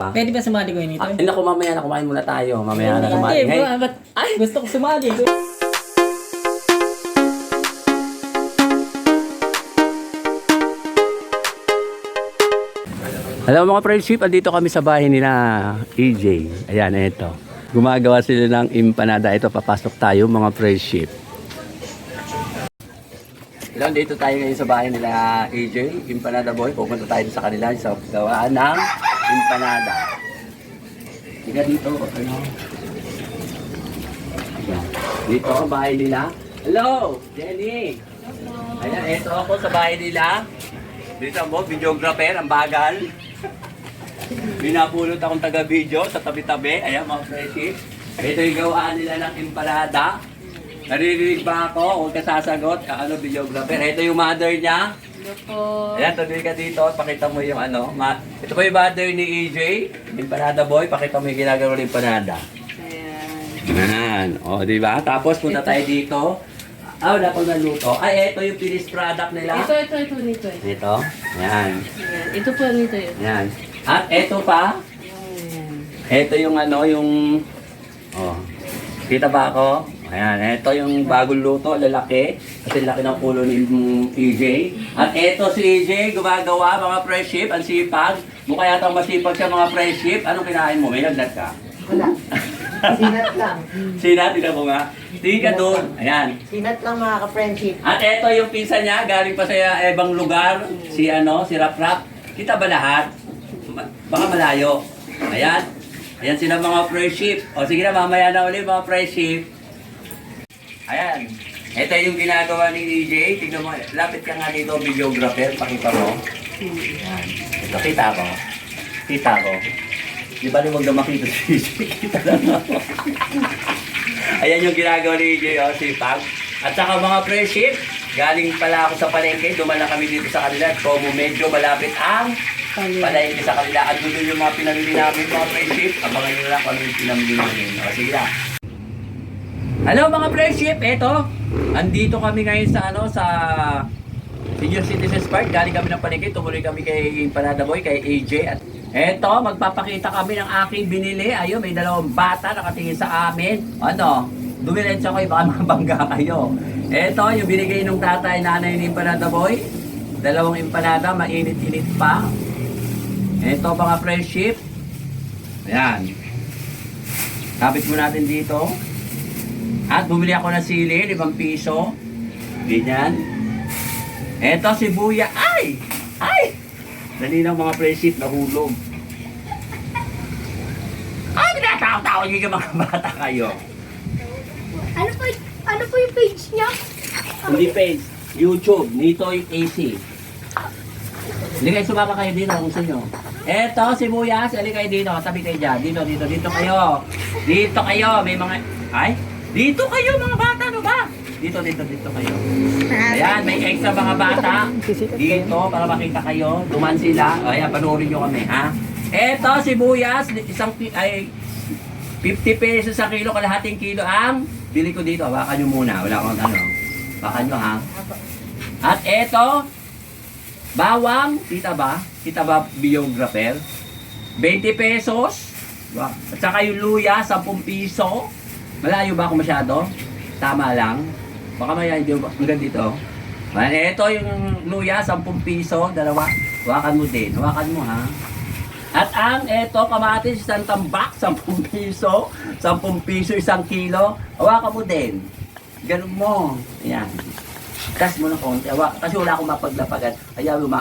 Pwede ba sumali ko yun ito? Ay, naku, mamaya na kumain muna tayo. Mamaya na kumain. Hindi, Hey. ba't gusto ko sumali? Hello mga friendship, andito kami sa bahay nila EJ. Ayan, ito. Gumagawa sila ng empanada. Ito, papasok tayo mga friendship. Hello, dito tayo ngayon sa bahay nila EJ, Empanada Boy. Pupunta tayo sa kanila sa gawaan ng empanada. Tiga dito, ano? Ayan. Dito ang bahay nila. Hello, Jenny! Ayan, ito ako sa bahay nila. Dito mo, videographer, ang bagal. Binapulot akong taga-video sa tabi-tabi. Ayan mga friendship. Ito yung gawaan nila ng empanada. Naririnig ba ako? Huwag ka sasagot. Ano, videographer. Ito yung mother niya. Hello po. Ayan, tuloy ka dito. Pakita mo yung ano. Ito po yung mother ni EJ. Empanada Boy. Pakita mo yung ginagawa ng empanada. Ayan. Ayan. O, diba? Tapos punta tayo dito. Wala pang naluto. Ay, ito yung finished product nila. Ito. Ito. Ayan. Ayan. Ito po yun. Ayan. At ito pa. Ayan. Ito yung ano, yung... Oh. Kita ba ako? Ayan. Ito yung bagong luto. Lalaki. Kasi laki ng ulo ni EJ. At ito si EJ, gumagawa mga friendship. Ang sipag. Mukha yata masipag siya mga friendship. Anong kinain mo? May lagnat ka? Wala. Sinat lang. Sina, tingnan mo nga. Tingin ka doon. Ayan. Sinat lang mga ka-friendship. At ito yung pinsan niya, galing pa sa ibang lugar, si Rap Rap. Kita ba lahat? Baka malayo. Ayan. Ayan sila mga friendship. O sige na, mamaya na ulit mga friendship. Ayan. Ito yung ginagawa ni EJ. Tignan mo, lapit ka nga dito, videographer. Pakita mo. Ayan. Ito, kita ko. Kita ko. Di ba huwag na makita si EJ? Kita lang ako. Ayan yung ginagawa ni EJ, o, sipag. At saka mga friendship, galing pala ako sa palengke, dumala kami dito sa kanila. Como medyo malapit ang palengke sa kanila. At doon yung mga pinamili namin, mga friendship. Abangan nyo lang kung ano yung pinamili namin. O, sige na. Hello mga friendship, eto. Andito kami ngayon sa sa Senior Citizens Park. Galing kami ng palengke, tumuloy kami kay Empanada Boy, kay AJ. At eto, magpapakita kami ng aking binili. Ayun, may dalawang bata nakatingin sa amin. Ano, dumiretso kayo, baka mabangga kayo. Eto, yung binigay ng tatay, nanay ni Empanada Boy. Dalawang empanada, mainit-init pa. Eto, mga friendship. Ayan. Kapit mo natin dito. At bumili ako ng sili, 5 piso. Ganyan. Eto, sibuya. Ay! Ay! Dali ng mga friendship, nahulog. Ay, tinatawag-tawag yung mga bata kayo. Ano po yung page niya? Hindi page, YouTube, nito yung AC. Hindi kayo sumama kayo dito kung gusto nyo. Eto, sibuyas, ali kayo dito, tabi kayo dyan. Dito kayo. Dito kayo, may mga... Ay, dito kayo mga bata, ano ba? Dito kayo. Ayan, may extra mga bata. Dito, para makita kayo. Duman sila. Ayan, panoorin nyo kami, ha? Eto, sibuyas, 50 pesos sa kilo, kalahating kilo ang bili ko dito. Hawakan nyo muna, wala akong ano. Hawakan nyo, ha? At eto, bawang, kita ba? Kita ba, videographer? 20 pesos. At saka yung luya, 10 piso. Malayo ba ako masyado? Tama lang. Baka maya hindi ba? Hanggang dito. Ito yung luya, 10 piso, dalawa. Hawakan mo din. Hawakan mo, ha? At ang eto, kamatis, isang tambak, 10 piso. 10 piso, 1 kilo. Hawakan mo din. Ganun mo. Ayan. Tas mo ng konti. Kasi wala akong mapaglapagan. Ayaw mo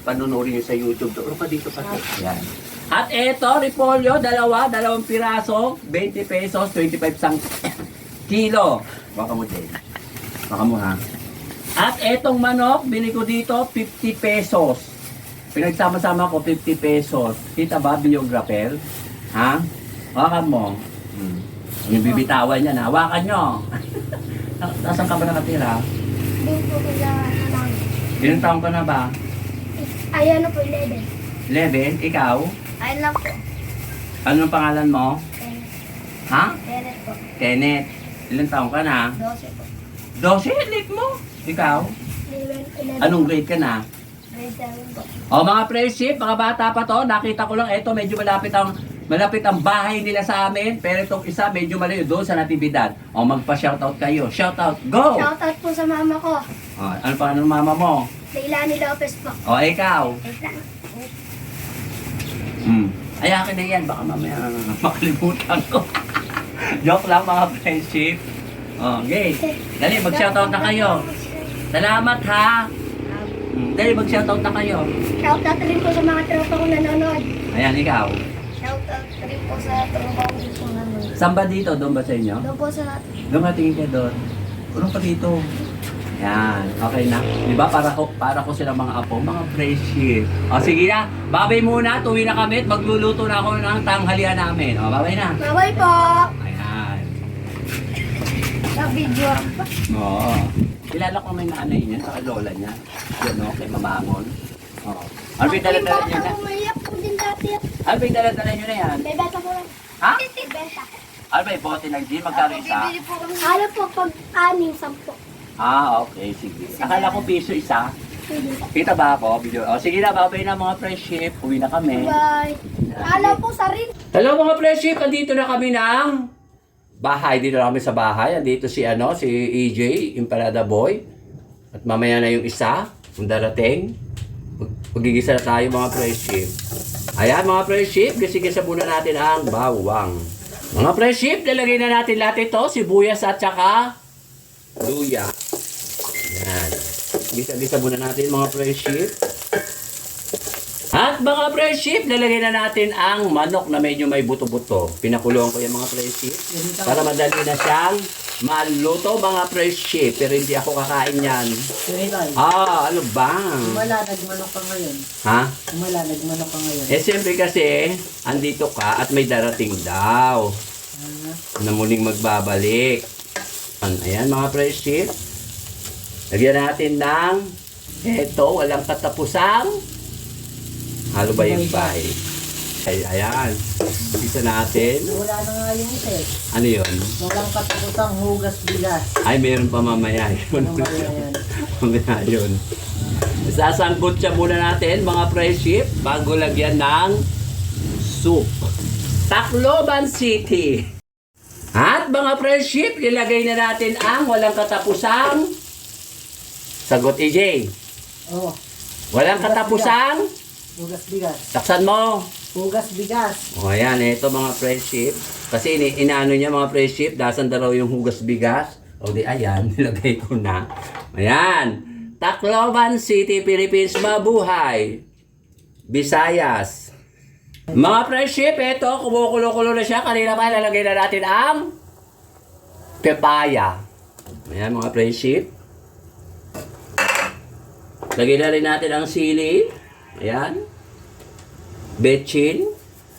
panunurin nyo sa YouTube. Doon pa dito pa. Ayan. At eto, repolyo, dalawang piraso, 20 pesos, 25 sang kilo. Baka mo din. Baka mo, ha? At etong manok, bili ko dito, 50 pesos. Pinagsama-sama ko, 50 pesos. Kita ba, videographer? Ha? Hawakan mo. Yung bibitawan niya na. Hawakan nyo. Nasaan ka ba nakatira? Doon po ko sa lang. Ilang taong ka na ba? Ay, ano po, 11. 11? Ikaw? Ayun lang po. Anong pangalan mo? Kenneth. Ha? Kenneth po. Kenneth. Ilang taong ka na? 12 po. 12? Late mo. Ikaw? 11. Anong grade ka na? Grade 7 po. O mga friendship, mga bata pa to, nakita ko lang, eto medyo malapit ang bahay nila sa amin, pero itong isa medyo malayo doon sa Natividad. O magpa-shoutout kayo. Shoutout, go! Shoutout po sa mama ko. O, ano pa ng mama mo? Leilani Lopez po. O ikaw? Wait lang. Ay, akin na yan, baka mamaya makalimutan ko. Joke lang mga friendship. O, okay. Dali, mag-shoutout na kayo. Salamat ha! Dali, mag-shoutout na kayo. Shoutout rin po sa mga tropa ko nanonood. Ayan, ikaw. Shoutout rin po sa tropa ko dito nanonood. Saan ba dito? Doon ba sa inyo? Doon po sa Doon ka tingin ka doon. Urong pa dito. Yan, okay na. Di ba? Para ko silang mga apo, mga friendship. O sige na, babay muna. Tuwi na kami at magluluto na ako ng tanghalian namin. O, babay na. Bye po! Ayan. Sa video pa. Oo. Kilala ko may nanay niya, sa lola niya. Yun o, kay Mamamon. Oo. Ano ba yung dala-dala niyo na? Umayak po din dati. Ano ba yung dala-dala niyo na yan? Bebenta po lang. Ha? Bebenta. Ano ba yung bote ng gin? Magkano isa? Ano po pag 6-10. Ah, okay, sige. Akala ko piso isa. Pwede po. Kita ba ako? Video. O, sige na, babay na mga friendship. Uwi na kami. Bye. Alam po sa rin. Hello mga friendship, andito na kami ng bahay. Dito na kami sa bahay. Andito si EJ, Imparada Boy. At mamaya na yung isa, kung darating. Magigisa na tayo mga friendship. Ayan mga friendship, gisa-gisa muna natin ang bawang. Mga friendship, lalagay na natin lahat ito, sibuyas at saka luya. Ayan. Gisa-gisa muna natin mga friendship. At mga friendship, lalagay na natin ang manok na medyo may buto-buto. Pinakulong ko yung mga friendship para madali na siyang maluto mga friendship. Pero hindi ako kakain yan. Ah, ano ba? Wala, nagmanok ka ngayon. Ha? Wala, nagmanok ka ngayon. Eh siyempre kasi, andito ka at may darating daw. Na muling magbabalik. Ayan mga friendship. Lagyan natin ng eto, walang katapusang. Halo ba yung bahay? Ay, ayan. Isa natin. Wala na nga yung isa eh. Ano yun? Walang katapusang hugas bigas. Ay, meron pa mamaya yun. Ano ba yan? Mamaya yun. Sasangkot siya muna natin, mga friendship, bago lagyan ng soup. Tacloban City. At mga friendship, ilagay na natin ang walang katapusang sagot, EJ. Oh, Walang katapusang hugas bigas. taksan mo. Hugas bigas. O ayan, ito mga friendship. Kasi inaano niya mga friendship, dasan daw yung hugas bigas. O di ayan, nilagay ko na. Ayan. Tacloban City, Philippines, mabuhay. Visayas. Mga friendship, ito, kumukulo-kulo na siya. Kanina pa, lalagay na natin ang pepaya. Ayan mga friendship. Lagay na rin natin ang sili. Ayan. Betchin.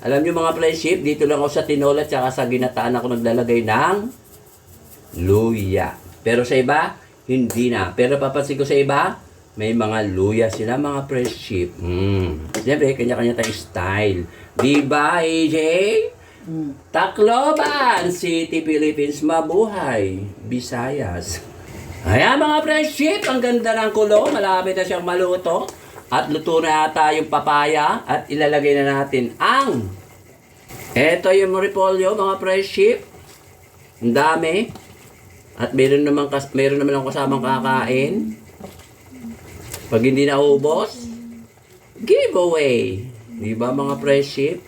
Alam nyo mga friendship, dito lang ako sa tinola at sa ginataan ako naglalagay ng luya. Pero sa iba, hindi na. Pero papansin ko sa iba, may mga luya sila mga friendship. Siyempre, kanya-kanya tayong style. Diba, AJ? Tacloban City, Philippines, mabuhay. Visayas. Ayan mga friendship, ang ganda ng kulo. Malapit na siyang maluto. At luto na ata yung papaya. At ilalagay na natin ang eto yung repolyo mga friendship. Ang dami. At meron naman akong kasamang kakain. Pag hindi naubos, giveaway. Diba mga friendship?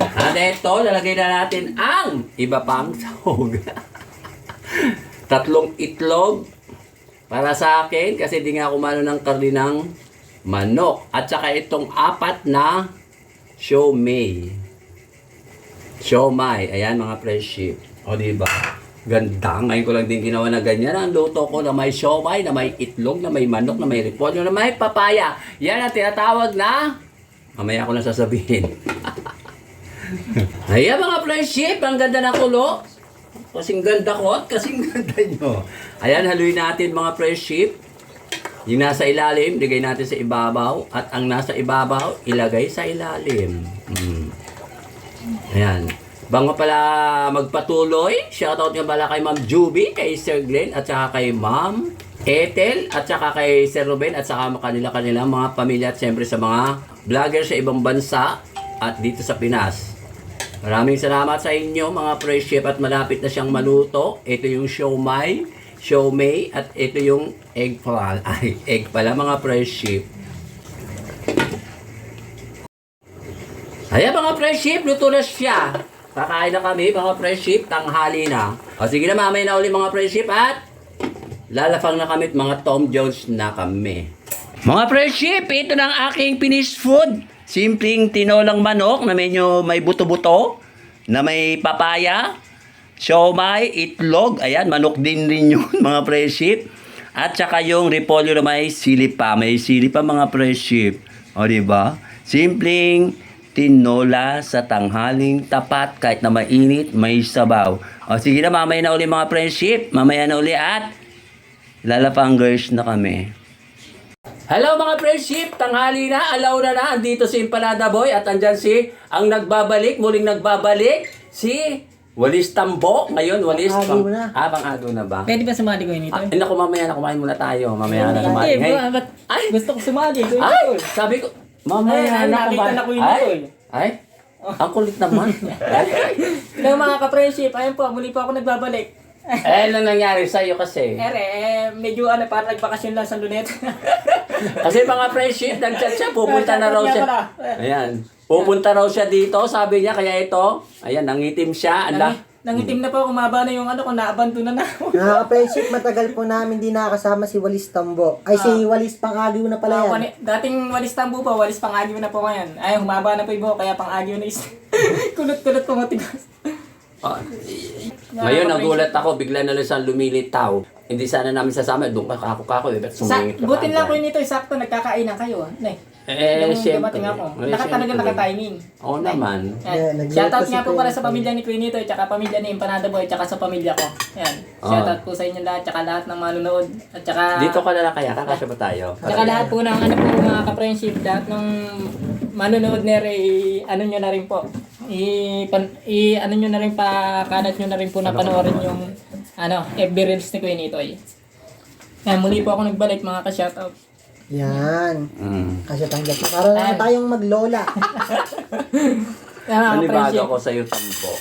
At eto, lalagay na natin ang iba pang sahog. 3 itlog para sa akin kasi di nga ako malo ng karne ng manok. At saka itong 4 na siomai. Ayan mga friendship. O diba? Ganda. Ngayon ko lang din ginawa na ganyan. Ang luto ko na may siomai, na may itlog, na may manok, na may repolyo, na may papaya. Yan ang tinatawag na mamaya ko na sasabihin. Ayan mga friendship. Ang ganda ng kulo. Kasing ganda ko at kasing ganda nyo. Ayan, haluin natin mga friendship. Yung nasa ilalim, ilagay natin sa ibabaw. At ang nasa ibabaw, ilagay sa ilalim. Ayan. Bago pala magpatuloy, shoutout nga pala kay Ma'am Juby, kay Sir Glenn, at saka kay Ma'am Ethel at saka kay Sir Ruben at saka kanila mga pamilya at siyempre sa mga vlogger sa ibang bansa at dito sa Pinas. Maraming salamat sa inyo mga fresh chef at malapit na siyang maluto. Ito yung siomai at ito yung egg pala mga fresh chef. Ayan mga fresh chef, luto na siya. Kakain na kami mga fresh chef, tanghali na. O sige na mamaya na uli mga fresh chef at lalapang na kami at mga Tom Jones na kami. Mga fresh chef, ito na ang aking finished food. Simpleng tinolang manok na medyo may buto-buto, na may papaya, siomai, itlog. Ayan, manok din yun mga fresh chef. At saka yung repolyo na may sili pa. May sili pa mga fresh chef. O diba? Simpleng tinola sa tanghaling tapat kahit na mainit, may sabaw. O sige na, mamaya na uli mga fresh chef. Mamaya na uli at lalapangers na kami. Hello mga fresh chef, tanghali na, alaw na, andito si Empanada Boy at andyan si ang muling nagbabalik, si Walis Tambo. Ngayon, Walis Pang-agaw na. Pang-agaw na ba? Pwede ba sumali ko yun ito? Naku, mamaya na, kumain muna tayo. Mamaya na kumain. Hindi, ba't gusto ko sumali ko Ay, yun? sabi ko, mamaya na nakita kumain. na ko yun ito eh. Ay, ang kulit naman. Kaya mga ka-friendship, ayun po, muli po ako nagbabalik. Ano nangyari sa'yo kasi? Medyo parang nagbakasyon lang sa Luneta. Kasi mga friendship, nag-chat siya, pupunta na raw siya. Ayan, pupunta raw siya dito, sabi niya, kaya ito, ayan, nangitim siya. Nangitim na po, umaba na yung kung naabanto na ako. Friendship, matagal po namin di nakakasama si Walis Tambo. Ay, si Walis Pang-agaw na pala yan. Dating Walis Tambo po, Walis Pang-agaw na po ngayon. Ay, humaba na po yung buhok, kaya Pang-agaw na is kulot-kulot po matigas. Ngayon, nagulat ako, bigla na lang siyang lumilitaw. Hindi sana namin sasama, doon ka kako-kako, ba't sumingit ka Butin lang ko agad? yun ito, sakto, nagkakainan kayo. Siyempre. Dumating ako. Talaga naka-timing. Oo naman. Shoutout nga po para sa pamilya ni Quinito, tsaka pamilya ni Empanada Boy, tsaka sa pamilya ko. Yan. Shoutout po sa inyo lahat, tsaka lahat ng manunood. At tsaka... Dito ka na lang kaya, kakasya ba tayo? Tsaka lahat po ng mga ka-friendship, lahat ng manunood ano nyo na rin po. Ano nyo na rin kalat nyo na rin po na panoorin yung FB Reels ni Quinito. Yan, muli po ako nagbalik mga ka-shoutout. Yan. Kasi tanggap ko. Para naman tayong maglola. Yan mga Nanibago ka-friendship. ako sa'yo, Tambo.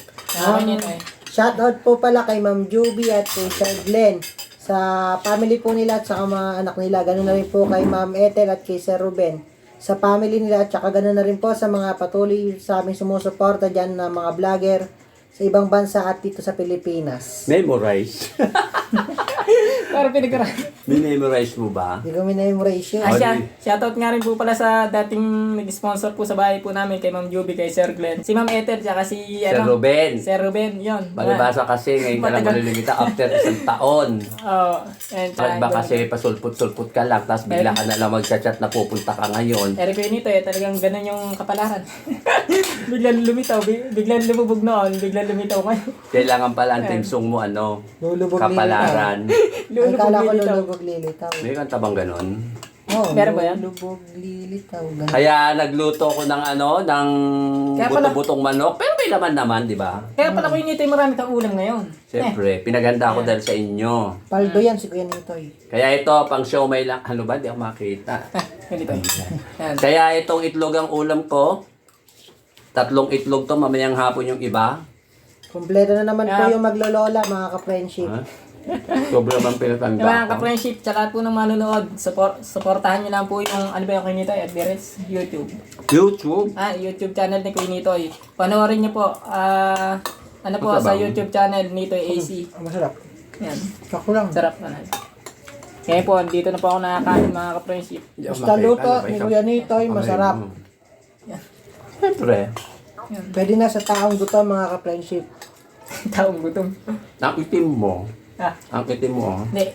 Shoutout po pala kay Ma'am Juby at kay Sir Glenn. Sa family po nila at sa mga anak nila. Ganun na rin po kay Ma'am Ethel at kay Sir Ruben. Sa family nila at saka ganun na rin po sa mga patuloy sa aming sumusuporta dyan na mga vlogger sa ibang bansa at dito sa Pilipinas. Memorize. Para pinagkaraan. Memorize mo ba? Hindi ko minamemorize yun. Shoutout nga rin po pala sa dating nag-sponsor po sa bahay po namin kay Ma'am Juby, kay Sir Glenn. Si Ma'am Ethel, tsaka si Sir Ruben. Sir Ruben, yun. Balibasa kasi ngayon ka lang malulimita after isang taon. Oo. Bakit ba kasi pasulput-sulput ka lang, tapos bigla ka na lang mag-chat na pupunta ka ngayon. Eric Quinito talagang ganun yung kapalaran. Biglang lumitaw, biglang lumubog noon, biglang lumitaw ngayon. Kailangan pala ang timsong mo, Lulubog kapalaran. Ay, kala ko lulubog lilitaw. May kanta bang ganon? Oo, Meron ba yan? lulubog lilitaw. Ganun. Kaya nagluto ko ng ng Kaya pala- buto-butong manok, pero may laman naman, di ba? Kaya pala Quinito marami kang ulam ngayon. Siyempre, pinaganda ko dahil sa inyo. Paldo yan si Kuya Nitoy. Kaya ito, pang siomai lang. Ano ba? Di ako makita. Ganito. Yan. Kaya itong itlog ang ulam ko. 3 itlog to, mamayang hapon yung iba. Kompleto na naman po yung maglolola, mga ka-friendship. Ha? Sobra bang Yung pinatanda mga ko? ka-friendship, tsaka po ng manonood, supportahan nyo lang po yung, ano ba yung Quinito, at Beres, YouTube. YouTube? YouTube channel ni Quinito. Panoorin nyo po, ano po, sa YouTube channel, Nitoy AC. Masarap. Yan, Kako lang. sarap na. Kaya po, dito na po ako nakakain mga ka-friendship. Di ako Basta makita. luto Ano ba ni ikaw? Kuya Nitoy, masarap. Siyempre. Pwede na sa taong gutom, mga ka-friendship. Taong gutom. Ang itim mo. Ah, Ang itim mo. hindi.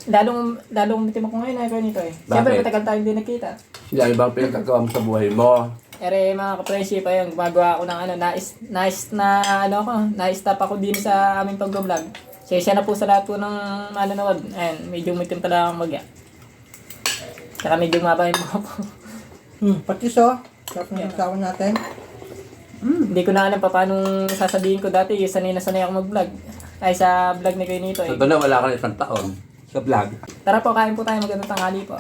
Lalong mitim ako ngayon ay Quinito eh. Siyempre, Bakit? matagal tayong hindi nakita. Dahil bang pinagkagawa mo sa buhay mo? Ere mga ka-friendship, ayun, gumagawa ako ng na-stop ako din sa aming pag-vlog. Siya na po sa lahat po ng manonood. Ayan, medyo mitim talaga ang magya. Saka medyo maba yung buhok ko. Patis oh. Sarap na nagkawan natin. Hindi ko na alam pa paano sasabihin ko dati, sanay na sanay ako mag-vlog. Ay sa vlog ni Quinito eh. Ito na, wala ka na 1 taon. Sa vlog. Tara po, kain po tayo. Magandang tanghali po.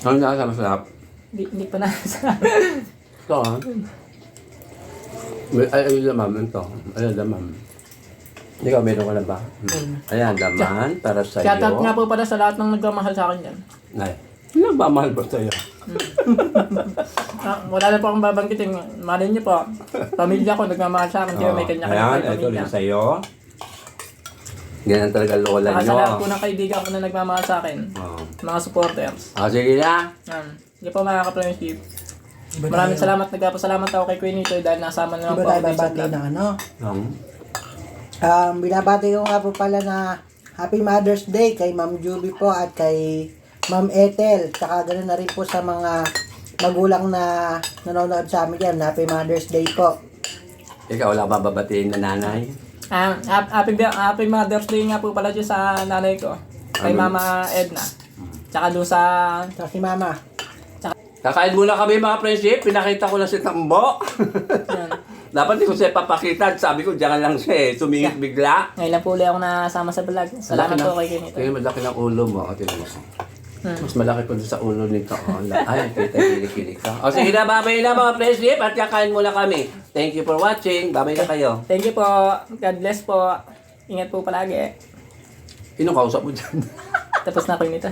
Ano na masarap? Hindi pa na. Ito ah. Ay, laman ito. Ayan, laman. Ikaw, meron ka na ba? Ayan, laman para sa'yo. Shoutout nga po pala sa lahat ng nagmamahal sa akin yan. Ay, nagmamahal ba sa'yo? Wala na po akong babanggitin. Malin niyo po. Pamilya ko nagmamahal sa akin. Kaya may kanya-kanya Ayan, kayo ito pamilya. rin sa'yo. Ganyan talaga lola Saka nyo. sa lahat po ng kaibigan ko na nagmamahal sa akin. Oh. Mga supporters. Sige na. Hindi po mga ka-friendship. Maraming salamat. Nagpapasalamat ako kay Queen Ito dahil nasama naman Di po ba ako tayo dito sa babati vlog. na ano? Um, Binabati ko nga po pala na Happy Mother's Day kay Ma'am Juby po at kay Ma'am Ethel. Tsaka ganoon na rin po sa mga magulang na nanonood sa amin yan. Happy Mother's Day po. ikaw, wala ba babatiin na nanay? Happy Mother's Day nga po pala dyan sa nanay ko. Kay Ano? Mama Edna. Tsaka doon sa... Tsaka si Mama. Kakain muna kami mga friendship. Pinakita ko lang si Tambo. Yan. Dapat di ko siya papakita. Sabi ko, diyan lang siya eh. Sumingit bigla. Ngayon lang po ulit ako nasama sa vlog. Salamat po kay Queen Ito. Kaya malaki ng ulo mo. O, tingnan mo. Mas malaki pa doon sa ulo nito. O, ay, kita kilik-kilik ka. O sige na, babay na mga friendship. At kakain muna kami. Thank you for watching. Babay na kayo. Thank you po. God bless po. Ingat po palagi. Sinong kausap mo dyan? Tapos na Queen Ito.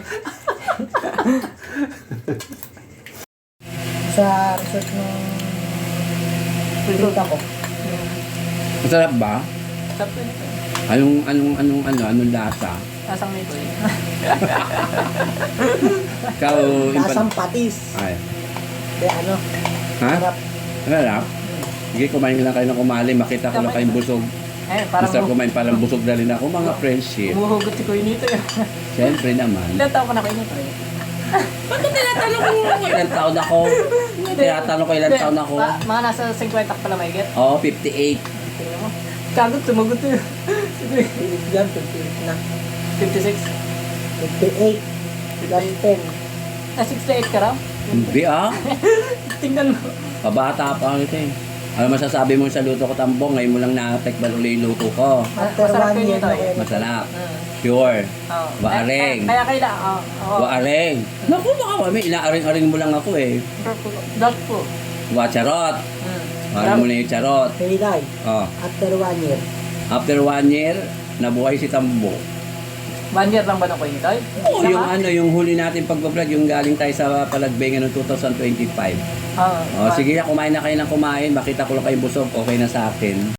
Sa resort ng pinunta ko. Masarap ba? Stop Queen Ito. Anong lasa? Nasang may po yun. Ikaw, Lasang patis. Ay. Kaya ano, Ha? harap. Masarap? Sige, kumain lang kayo ng kumali. Makita ko lang kayong busog. Eh, parang Masarap kumain, parang busog na rin ako mga friendship. umuhugot si Queen Ito. Siyempre naman. Ilan taon ka na Queen Ito? Ilan taon ako? Tinatanong ko ilan taon ako? Mga nasa 50 ka pala may get. Oo, 58. Tingnan mo. Kagod, sumagot yun. Pilit yan, pilit na. 56. 58 plus 10. 68 ka raw? Hindi ah. Tingnan mo. Pabata pa ako ito eh. Ano masasabi mo sa luto ko tambong? Ngayon mo lang natekbal uli yung luto ko. After Masarap 1 Queen year Ito na eh. Masarap. Mm. Sure. Oo. Waareng. Kaya kailangan. Oo. Waareng. Naku, baka kami. Inaaring-aring mo lang ako eh. Dot po. Charot. Parang mo na yung charot. Hilay, Oh. after 1 year. After 1 year, nabuhay si Tambo. 1 year lang ba na Queen Ito? Oh, yung huli natin pagbablog, yung galing tayo sa Palagbengan noong 2025. Oo. Oh, sige na, kumain na kayo ng kumain. Makita ko lang kayong busog, okay na sa akin.